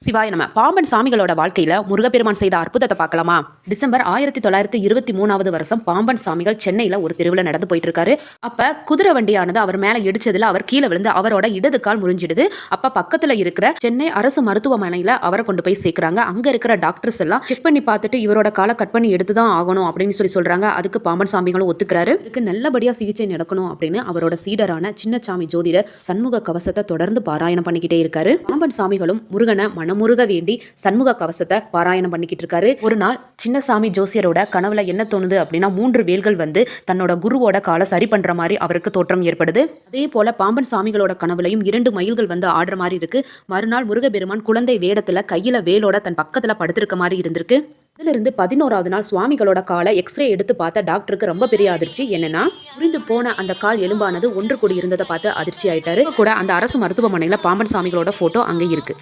சிவாய நம. பாம்பன் சாமிகளோட வாழ்க்கையில முருகப்பெருமான் செய்த அற்புதத்தை பார்க்கலாமா? டிசம்பர் 1923வது வருஷம் பாம்பன் சாமிகள் சென்னையில ஒரு தெருவில் நடந்து போயிட்டு இருக்காரு. அப்ப குதிரை வண்டியானது அவர் மேல இடிச்சதுல அவர் கீழே விழுந்து அவரோட இடது கால் முறிஞ்சிடுது. அப்ப பக்கத்துல இருக்கிற சென்னை அரசு மருத்துவமனையில அவரை கொண்டு போய் சேர்க்கிறாங்க. அங்க இருக்கிற டாக்டர்ஸ் எல்லாம் செக் பண்ணி பார்த்துட்டு இவரோட காலை கட் பண்ணி எடுத்துதான் ஆகணும் அப்படின்னு சொல்றாங்க. அதுக்கு பாம்பன் சாமிகளும் ஒத்துக்கிறாரு. இதுக்கு நல்லபடியா சிகிச்சை நடக்கணும் அப்படின்னு அவரோட சீடரான சின்னசாமி ஜோதிடர் சண்முக கவசத்தை தொடர்ந்து பாராயணம் பண்ணிக்கிட்டே இருக்காரு. பாம்பன் சாமிகளும் முருகனை மனமுருக வேண்டி சண்முக கவசத்தை பாராயணம் பண்ணிக்கிட்டு இருக்காரு. ஒரு நாள் சின்னசாமி ஜோசியரோட கனவுல என்ன தோணுது அப்படின்னா 3 வேல்கள் வந்து தன்னோட குருவோட காலை சரி பண்ற மாதிரி அவருக்கு தோற்றம் ஏற்படுது. அதே போல பாம்பன் சாமிகளோட கனவுலையும் 2 மயில்கள் வந்து ஆடுற மாதிரி இருக்கு. மறுநாள் முருகப்பெருமான் குழந்தை வேடத்துல கையில வேலோட தன் பக்கத்துல படுத்திருக்க மாதிரி இருந்திருக்கு. இதிலிருந்து 11வது நாள் சுவாமிகளோட காலை எக்ஸ்ரே எடுத்து பார்த்த டாக்டருக்கு ரொம்ப பெரிய அதிர்ச்சி. என்னன்னா புரிந்து போன அந்த கால் எலும்பானது ஒன்று கூடி இருந்ததை பார்த்து அதிர்ச்சி ஆயிட்டாரு. கூட அந்த அரசு மருத்துவமனையில பாம்பன் சாமிகளோட போட்டோ அங்கே இருக்கு.